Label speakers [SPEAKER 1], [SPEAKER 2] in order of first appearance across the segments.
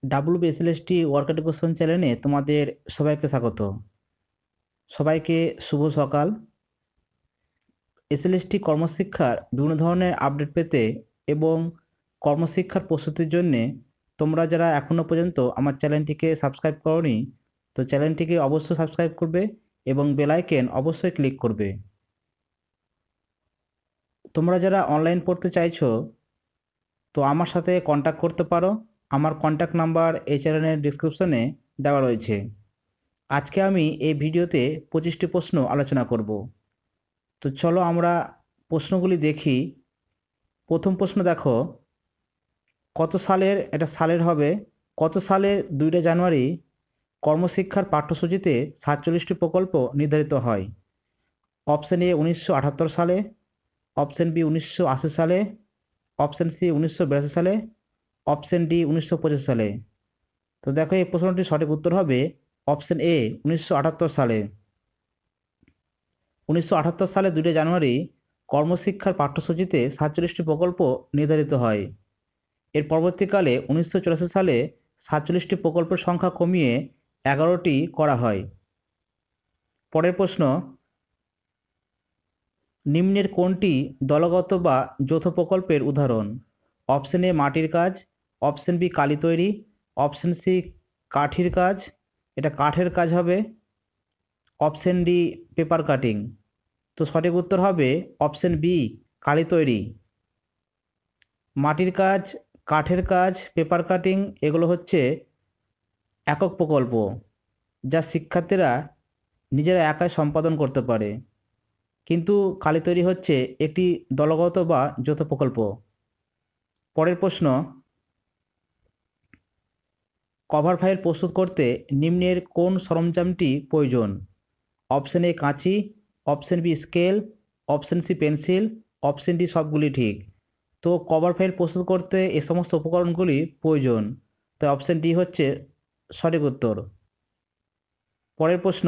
[SPEAKER 1] WBSLST work education চ্যানেলে তোমাদের সবাইকে স্বাগত। সবাইকে শুভ সকাল। এসএলএসটি কর্মশিক্ষার বিভিন্ন ধরনের আপডেট পেতে এবং কর্মশিক্ষার প্রস্তুতির জন্য তোমরা যারা এখনো পর্যন্ত আমার চ্যানেলটিকে সাবস্ক্রাইব করোনি, তো চ্যানেলটিকে অবশ্যই সাবস্ক্রাইব করবে এবং বেল আইকন অবশ্যই ক্লিক করবে। তোমরা যারা অনলাইন পড়তে চাইছো, তো আমার সাথে কন্ট্যাক্ট করতে পারো। আমার কন্ট্যাক্ট নাম্বার এই চ্যানেলের ডিসক্রিপশনে দেওয়া রয়েছে। আজকে আমি এই ভিডিওতে 25টি প্রশ্ন আলোচনা করব। তো চলো আমরা প্রশ্নগুলি দেখি। প্রথম প্রশ্ন দেখো, কত সালের, এটা সালের হবে, কত সালে 2 জানুয়ারি কর্মশিক্ষার পাঠ্যসূচিতে 47টি প্রকল্প নির্ধারিত হয়? অপশন এ 1978 সালে, অপশন বি 1980 সালে, অপশন সি 1982 সালে, অপশন ডি 1985 সালে। তো দেখো এই প্রশ্নটির সঠিক উত্তর হবে অপশন এ 1978 সালে। 1978 সালে 2 জানুয়ারি কর্মশিক্ষার পাঠ্যসূচিতে 47টি প্রকল্প নির্ধারিত হয়। এর পরবর্তীকালে 1984 সালে 47টি প্রকল্পের সংখ্যা কমিয়ে 11টি করা হয়। পরের প্রশ্ন, নিম্নের কোনটি দলগত বা যৌথ প্রকল্পের উদাহরণ? অপশন এ মাটির কাজ, অপশন বি কালি তৈরি, অপশন সি কাঠির কাজ, এটা কাঠের কাজ হবে, অপশন ডি পেপার কাটিং। তো সঠিক উত্তর হবে অপশন বি কালি তৈরি। মাটির কাজ, কাঠের কাজ, পেপার কাটিং এগুলো হচ্ছে একক প্রকল্প, যা শিক্ষার্থীরা নিজেরা একাই সম্পাদন করতে পারে। কিন্তু কালি তৈরি হচ্ছে একটি দলগত বা যৌথ প্রকল্প। পরের প্রশ্ন, কভার ফাইল প্রস্তুত করতে নিম্নের কোন সরঞ্জামটি প্রয়োজন? অপশন এ কাঁচি, option B scale, option C pencil, option D সবগুলি ঠিক। তো কভার ফাইল প্রস্তুত করতে এ সমস্ত উপকরণগুলি প্রয়োজন, তো অপশন ডি হচ্ছে সঠিক উত্তর। পরের প্রশ্ন,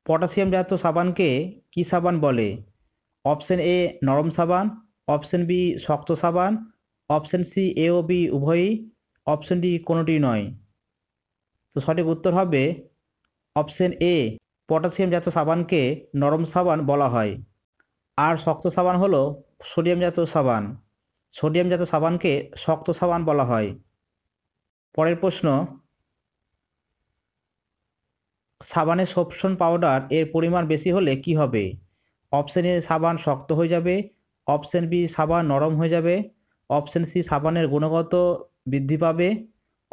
[SPEAKER 1] পটাশিয়াম জাতীয় সাবানকে কি সাবান বলে? অপশন এ নরম সাবান, অপশন বি শক্ত সাবান, অপশন সি এ ও বি উভয়ই, অপশন ডি কোনোটি নয়। তো সঠিক উত্তর হবে অপশন এ, পটাশিয়াম জাতীয় সাবানকে নরম সাবান বলা হয়। আর শক্ত সাবান হলো সোডিয়াম জাতীয় সাবান। সোডিয়াম জাতীয় সাবানকে শক্ত সাবান বলা হয়। পরের প্রশ্ন, সাবানে সোপসন পাউডার এর পরিমাণ বেশি হলে কি হবে? অপশন এ সাবান শক্ত হয়ে যাবে, অপশন বি সাবান নরম হয়ে যাবে, অপশন সি সাবানের গুণগত বৃদ্ধি পাবে,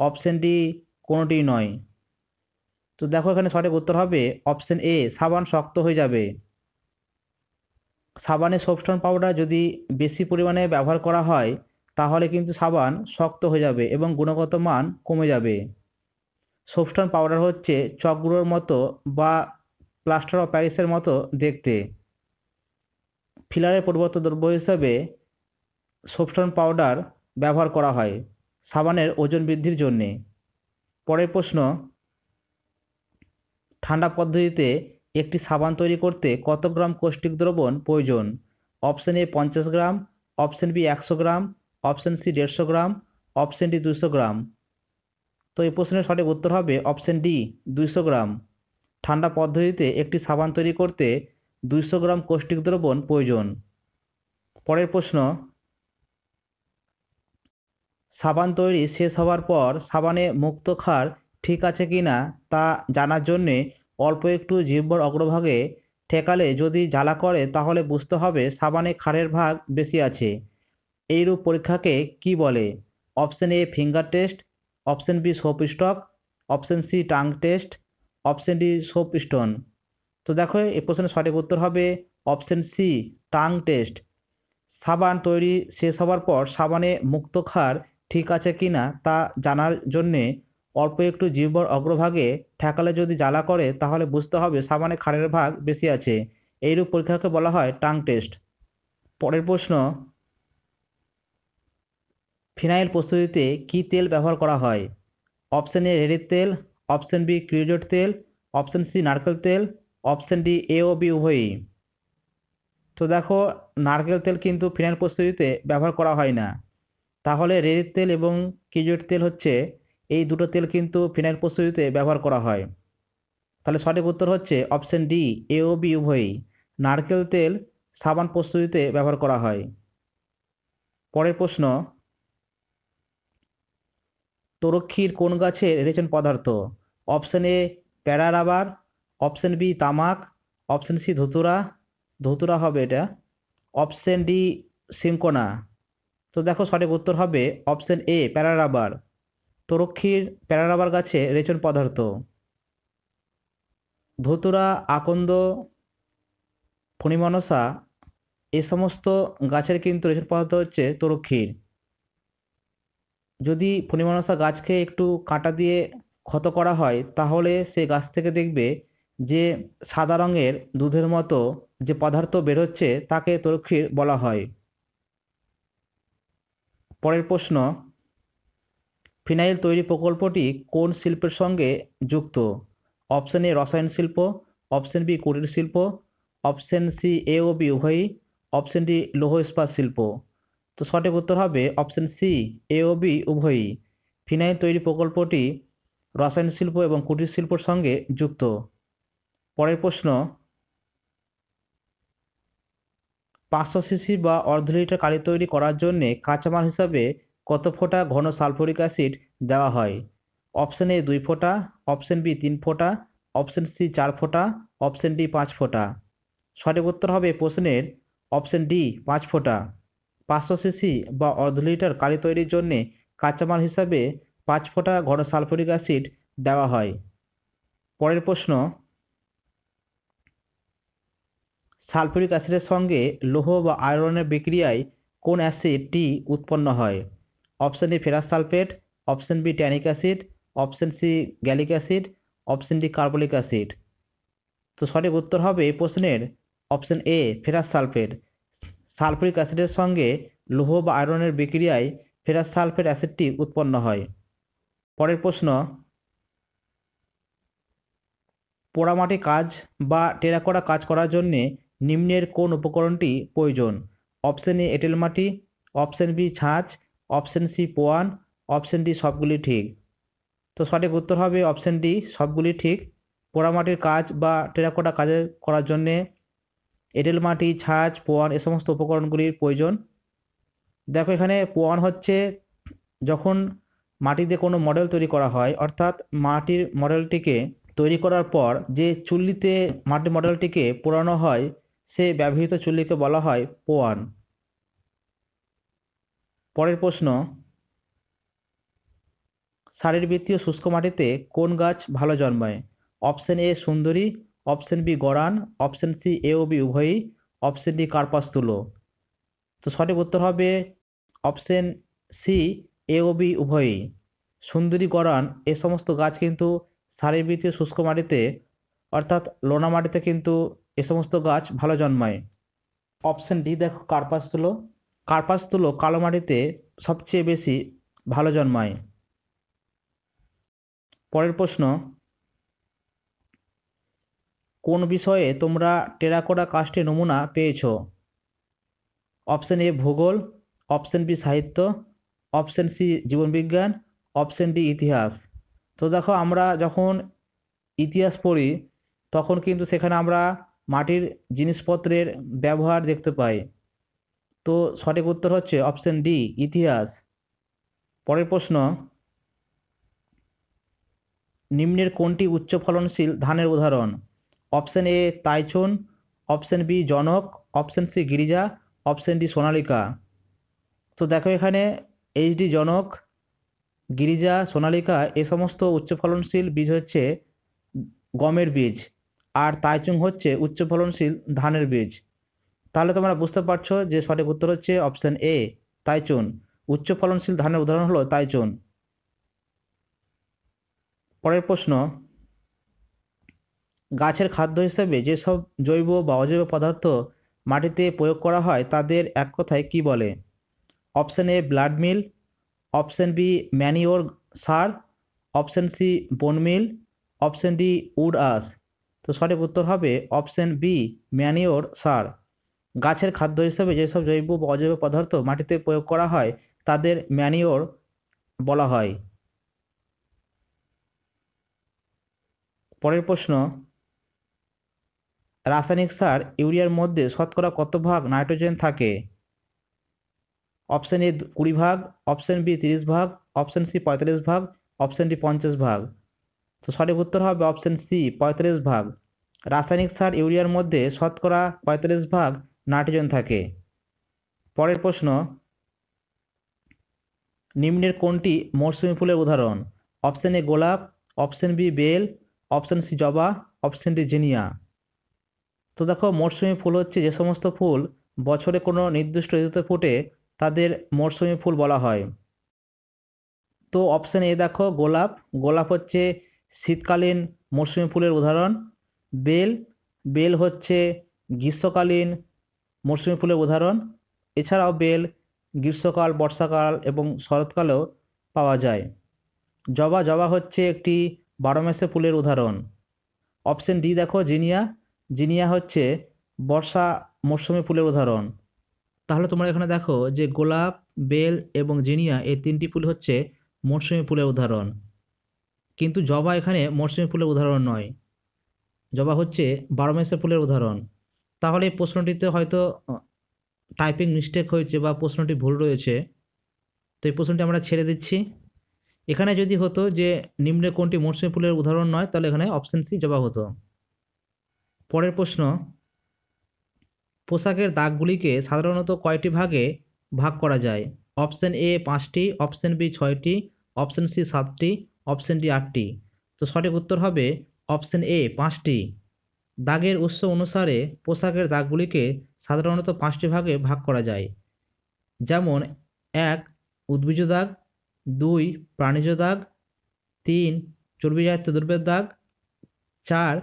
[SPEAKER 1] অপশন ডি কোনোটি নয়। তো দেখো এখানে সঠিক উত্তর হবে অপশন এ সাবান শক্ত হয়ে যাবে। সাবানে সোপস্টন পাউডার যদি বেশি পরিমাণে ব্যবহার করা হয়, তাহলে কিন্তু সাবান শক্ত হয়ে যাবে এবং গুণগত মান কমে যাবে। সোপস্টন পাউডার হচ্ছে চকগুলোর মতো বা প্লাস্টার অফ প্যারিসের মতো দেখতে। ফিলারের পরিবর্তে দ্রব্য হিসেবে সোপস্টন পাউডার ব্যবহার করা হয় সাবানের ওজন বৃদ্ধির জন্যে। পরের প্রশ্ন, ঠান্ডা পদ্ধতিতে একটি সাবান তৈরি করতে কত গ্রাম কৌষ্টিক দ্রবণ প্রয়োজন? Option A 50 gram, option B 100 gram, option C 150 gram, option D 200 gram. তো এই প্রশ্নের সঠিক উত্তর হবে অপশন ডি 200 গ্রাম। ঠান্ডা পদ্ধতিতে একটি সাবান তৈরি করতে 200 গ্রাম কৌষ্টিক দ্রবণ প্রয়োজন। পরের প্রশ্ন, সাবান তৈরি শেষ হওয়ার পর সাবানে মুক্ত ক্ষার ঠিক আছে কিনা তা জানার জন্যে অল্প একটু জিহ্বার অগ্রভাগে ঠেকালে যদি জ্বালা করে তাহলে বুঝতে হবে সাবানে ক্ষারের ভাগ বেশি আছে। এইরূপ পরীক্ষাকে কি বলে? Option A finger test, option B soap stock, option C tongue test, option D soap stone. তো দেখো এই প্রশ্নের সঠিক উত্তর হবে অপশন সি টাং টেস্ট। সাবান তৈরি শেষ হওয়ার পর সাবানে মুক্ত ক্ষার ঠিক আছে কিনা তা জানার জন্যে অল্প একটু জিহ্বার অগ্রভাগে ঠেকালে যদি জ্বালা করে তাহলে বুঝতে হবে সাবানে ক্ষারের ভাগ বেশি আছে। এইরূপ পরীক্ষাকে বলা হয় টাং টেস্ট। পরের প্রশ্ন, ফিনাইল প্রস্তুতিতে কি তেল ব্যবহার করা হয়? অপশন এ রেড়ির তেল, অপশন বি ক্রিওজেট তেল, অপশন সি নারকেল তেল, অপশন ডি এ ও বি উভয়ই। তো দেখো নারকেল তেল কিন্তু ফিনাইল প্রস্তুতিতে ব্যবহার করা হয় না। তাহলে রেড়ির তেল এবং কেজুয়ের তেল হচ্ছে, এই দুটো তেল কিন্তু ফিনাইল প্রস্তুতিতে ব্যবহার করা হয়। তাহলে সঠিক উত্তর হচ্ছে অপশন ডি, এ ও বি উভয়ই। নারকেল তেল সাবান প্রস্তুতিতে ব্যবহার করা হয়। পরের প্রশ্ন, তরক্ষীর কোন গাছের রেচন পদার্থ? অপশন এ প্যারা রাবার, অপশন বি তামাক, অপশন সি ধুতুরা, ধুতুরা হবে এটা, অপশন ডি সিনকোনা। তো দেখো সঠিক উত্তর হবে অপশন এ প্যারা রাবার। তরক্ষীর প্যারা রাবার গাছে রেচন পদার্থ। ধুতুরা, আকন্দ, ফণিমনসা এই সমস্ত গাছের কিন্তু রেচন পদার্থ হচ্ছে তরক্ষীর। যদি ফণিমনসা গাছকে একটু কাঁটা দিয়ে ক্ষত করা হয় তাহলে সে গাছ থেকে দেখবে যে সাদা রঙের দুধের মতো যে পদার্থ বেরোচ্ছে তাকে তরক্ষীর বলা হয়। পরের প্রশ্ন, ফিনাইল তৈরি প্রকল্পটি কোন শিল্পের সঙ্গে যুক্ত? অপশন এ রসায়ন শিল্প, অপশন বি কুটির শিল্প, অপশন সি এ ও বি উভয়ই, অপশন ডি লৌহ ইস্পাত শিল্প। তো সঠিক উত্তর হবে অপশন সি, এ ও বি উভয়ই। ফিনাইল তৈরি প্রকল্পটি রসায়ন শিল্প এবং কুটির শিল্পের সঙ্গে যুক্ত। পরের প্রশ্ন, 500 সিসি বা অর্ধ লিটার কালি তৈরি করার জন্য কাঁচামাল হিসাবে কত ফোঁটা ঘন সালফিউরিক অ্যাসিড দেওয়া হয়? অপশন এ 2 ফোঁটা, অপশন বি 3 ফোঁটা, অপশন সি 4 ফোঁটা, অপশন ডি 5 ফোঁটা। সঠিক উত্তর হবে প্রশ্নের অপশন ডি 5 ফোঁটা। 500 সিসি বা অর্ধ লিটার কালি তৈরির জন্যে কাঁচামাল হিসাবে 5 ফোঁটা ঘন সালফিউরিক অ্যাসিড দেওয়া হয়। পরের প্রশ্ন, সালফিউরিক অ্যাসিডের সঙ্গে লৌহ বা আয়রনের বিক্রিয়ায় কোন অ্যাসিডটি উৎপন্ন হয়? Option A ferrous sulphate, option B tannic acid, option C gallic acid, option D carbolic acid. তো সঠিক উত্তর হবে এই প্রশ্নের option A ferrous sulphate. Sulphuric অ্যাসিডের সঙ্গে লৌহ বা আয়রনের বিক্রিয়ায় ফেরাস সালফেট অ্যাসিডটি উৎপন্ন হয়। পরের প্রশ্ন, পোড়ামাটি কাজ বা টেরাকোটা কাজ করার জন্য নিম্নের কোন উপকরণটি প্রয়োজন? অপশন এ এঁটেল মাটি, অপশন বি ছাঁচ, অপশন সি পোয়ান, অপশন ডি সবগুলি ঠিক। তো সঠিক উত্তর হবে অপশন ডি সবগুলি ঠিক। পোড়ামাটির কাজ বা টেরাকোটা কাজে করার জন্যে এঁটেল মাটি, ছাঁচ, পোয়ান এ সমস্ত উপকরণগুলির প্রয়োজন। দেখো এখানে পোয়ান হচ্ছে যখন মাটি দিয়ে কোনো মডেল তৈরি করা হয়, অর্থাৎ মাটির মডেলটিকে তৈরি করার পর যে চুল্লিতে মাটির মডেলটিকে পোড়ানো হয় সে ব্যবহৃত চুল্লিকে বলা হয় পোয়ান। পরের প্রশ্ন, শারীরবৃত্তীয় শুষ্ক মাটিতে কোন গাছ ভালো জন্মায়? অপশন এ সুন্দরী, অপশন বি গরান, অপশন সি এ ও বি উভয়ই, অপশন ডি কার্পাসতুলো। তো সঠিক উত্তর হবে অপশন সি এ ও বি উভয়ই। সুন্দরী, গরান এ সমস্ত গাছ কিন্তু সারিবৃত্তীয় শুষ্ক মাটিতে অর্থাৎ লোনা মাটিতে কিন্তু এ সমস্ত গাছ ভালো জন্মায়। অপশন ডি দেখো কার্পাসতুলো। কার্পাসতুলো কালো মাটিতে সবচেয়ে বেশি ভালো জন্মায়। পরের প্রশ্ন, কোন বিষয়ে তোমরা টেরাকোটা কাস্টের নমুনা পেয়েছো? অপশন এ ভূগোল, অপশন বি সাহিত্য, অপশন সি জীবনবিজ্ঞান, অপশন ডি ইতিহাস। তো দেখো আমরা যখন ইতিহাস পড়ি তখন কিন্তু সেখানে আমরা মাটির জিনিসপত্রের ব্যবহার দেখতে পাই। তো সঠিক উত্তর হচ্ছে অপশন ডি ইতিহাস। পরের প্রশ্ন, নিম্নের কোনটি উচ্চ ফলনশীল ধানের উদাহরণ? Option A Taichung, option B Janak, option C Girija, option D Sonalika. তো দেখো এখানে এইচডি জনক, গিরিজা, সোনালিকা এ সমস্ত উচ্চ ফলনশীল বীজ হচ্ছে গমের বীজ, আর তাইচুং হচ্ছে উচ্চ ফলনশীল ধানের বীজ। তাহলে তোমরা বুঝতে পারছো যে সঠিক উত্তর হচ্ছে অপশন এ তাইচুন। উচ্চ ফলনশীল ধানের উদাহরণ হলো তাইচুন। পরের প্রশ্ন, গাছের খাদ্য হিসেবে যেসব জৈব বা অজৈব পদার্থ মাটিতে প্রয়োগ করা হয় তাদের এক কথায় কি বলে? Option A blood meal, option B manure সার, option C bone meal, option D wood ash. তো সঠিক উত্তর হবে অপশন বি ম্যানিওর সার। গাছের খাদ্য হিসেবে যেসব জৈব বা অজৈব পদার্থ মাটিতে প্রয়োগ করা হয় তাদের ম্যানিওর বলা হয়। পরের প্রশ্ন, রাসায়নিক সার ইউরিয়ার মধ্যে শতকরা কত ভাগ নাইট্রোজেন থাকে? অপশন এ 20 ভাগ, অপশন বি 30 ভাগ, অপশন সি 45 ভাগ, অপশন ডি 50 ভাগ। তো সঠিক উত্তর হবে অপশন সি 45 ভাগ। রাসায়নিক সার ইউরিয়ার মধ্যে শতকরা 45 ভাগ নাইট্রোজেন থাকে। পরের প্রশ্ন, নিম্নের কোনটি মরসুমী ফুলের উদাহরণ? অপশন এ গোলাপ, অপশন বি বেল, অপশন সি জবা, অপশন ডি জিনিয়া। তো দেখো, মরসুমী ফুল হচ্ছে যে সমস্ত ফুল বছরে কোনো নির্দিষ্ট ঋতুতে ফোটে তাদের মরসুমী ফুল বলা হয়। তো অপশন এ দেখো গোলাপ, গোলাপ হচ্ছে শীতকালীন মরসুমী ফুলের উদাহরণ। বেল, বেল হচ্ছে গ্রীষ্মকালীন মরসুমী ফুলের উদাহরণ। এছাড়াও বেল গ্রীষ্মকাল, বর্ষাকাল এবং শরৎকালেও পাওয়া যায়। জবা, জবা হচ্ছে একটি বারোমাসে ফুলের উদাহরণ। অপশন ডি দেখো জিনিয়া, জিনিয়া হচ্ছে বর্ষা মরশুমী ফুলের উদাহরণ। তাহলে তোমরা এখানে দেখো যে গোলাপ, বেল এবং জিনিয়া এই তিনটি ফুল হচ্ছে মরশুমী ফুলের উদাহরণ, কিন্তু জবা এখানে মরশুমী ফুলের উদাহরণ নয়, জবা হচ্ছে বারোমাসে ফুলের উদাহরণ। তাহলে এই প্রশ্নটিতে হয়তো টাইপিং মিস্টেক হয়েছে বা প্রশ্নটি ভুল রয়েছে, তো এই প্রশ্নটি আমরা ছেড়ে দিচ্ছি। এখানে যদি হতো যে নিম্নে কোনটি মরশুমী ফুলের উদাহরণ নয়, তাহলে এখানে অপশন সি জবা হতো। পরের প্রশ্ন, পোশাকের দাগগুলিকে সাধারণত কয়টি ভাগে ভাগ করা যায়? অপশন এ 5টি, অপশন বি 6টি, অপশন সি 7টি, অপশন ডি 8টি। তো সঠিক উত্তর হবে অপশন এ 5টি। দাগের উৎস অনুসারে পোশাকের দাগগুলিকে সাধারণত 5টি ভাগে ভাগ করা যায়। যেমন 1 উদ্ভিজ দাগ, 2 প্রাণীজ দাগ, 3 চর্বিজাতীয় দ্রব্যের দাগ, 4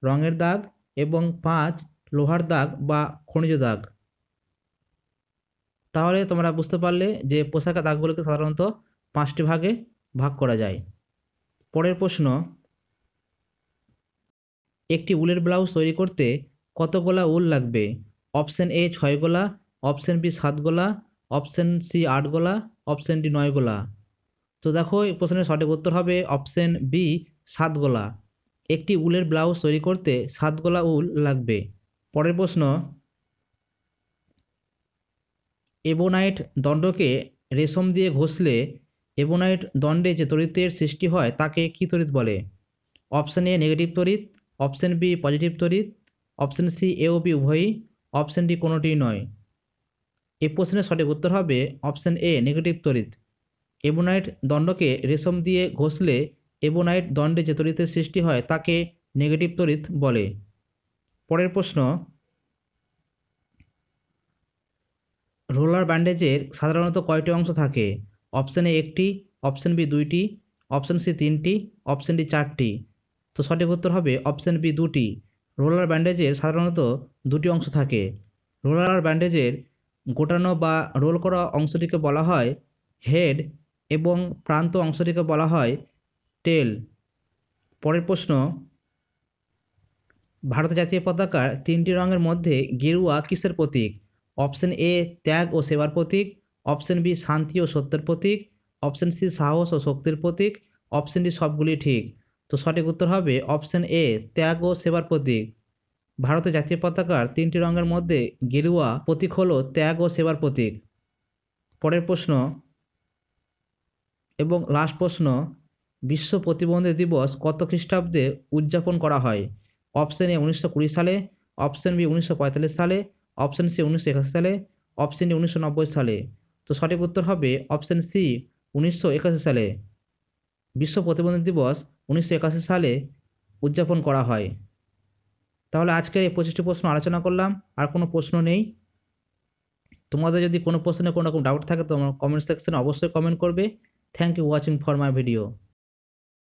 [SPEAKER 1] রঙের দাগ এবং 5 লোহার দাগ বা খনিজ দাগ। তাহলে তোমরা বুঝতে পারলে যে পোশাকের দাগগুলোকে সাধারণত 5টি ভাগে ভাগ করা যায়। পরের প্রশ্ন, একটি উলের ব্লাউজ তৈরি করতে কত গোলা উল লাগবে? অপশন এ 6 গোলা, অপশন বি 7 গোলা, অপশন সি 8 গোলা, অপশন ডি 9 গোলা। তো দেখো, এই প্রশ্নের সঠিক উত্তর হবে অপশন বি 7 গোলা। একটি উলের ব্লাউজ তৈরি করতে 7 গোলা উল লাগবে। পরের প্রশ্ন, এবোনাইট দণ্ডকে রেশম দিয়ে ঘষলে এবোনাইট দণ্ডে যে তড়িতের সৃষ্টি হয় তাকে কি তড়িৎ বলে? অপশন এ নেগেটিভ তড়িৎ, অপশন বি পজিটিভ তড়িৎ, অপশন সি এ ও বি উভয়ই, অপশন ডি কোনোটিই নয়। এই প্রশ্নের সঠিক উত্তর হবে অপশন এ নেগেটিভ তড়িৎ। এবোনাইট দণ্ডকে রেশম দিয়ে ঘষলে এবোনাইট দণ্ডে যে তড়িতের সৃষ্টি হয় তাকে নেগেটিভ তড়িৎ বলে। পরের প্রশ্ন, রোলার ব্যান্ডেজের সাধারণত কয়টি অংশ থাকে? অপশন এ 1টি, অপশন বি 2টি, অপশন সি 3টি, অপশন ডি 4টি। তো সঠিক উত্তর হবে অপশন বি 2টি। রোলার ব্যান্ডেজের সাধারণত 2টি অংশ থাকে। রোলার ব্যান্ডেজের গোটানো বা রোল করা অংশটিকে বলা হয় হেড এবং প্রান্ত অংশটিকে বলা হয় টেল। পরের প্রশ্ন, ভারতের জাতীয় পতাকার 3টি রঙের মধ্যে গেরুয়া কিসের প্রতীক? অপশন এ ত্যাগ ও সেবার প্রতীক, অপশন বি শান্তি ও সত্যের প্রতীক, অপশন সি সাহস ও শক্তির প্রতীক, অপশন ডি সবগুলি ঠিক। তো সঠিক উত্তর হবে অপশন এ ত্যাগ ও সেবার প্রতীক। ভারতের জাতীয় পতাকার 3টি রঙের মধ্যে গেরুয়া প্রতীক হলো ত্যাগ ও সেবার প্রতীক। পরের প্রশ্ন এবং লাস্ট প্রশ্ন, বিশ্ব প্রতিবন্ধী দিবস কত খ্রিস্টাব্দে উদযাপন করা হয়? অপশন এ 1920 সালে, অপশন বি 1945 সালে, অপশন সি 1981 সালে, অপশন ডি 1990 সালে। তো সঠিক উত্তর হবে অপশন সি 1981 সালে। বিশ্ব প্রতিবন্ধী দিবস 1981 সালে উদযাপন করা হয়। তাহলে আজকের এই 25টি প্রশ্ন আলোচনা করলাম। আর কোনো প্রশ্ন নেই। তোমাদের যদি কোনো প্রশ্নে কোনো রকম ডাউট থাকে তো আমার কমেন্ট সেকশনে অবশ্যই কমেন্ট করবে। Thank you watching for my video.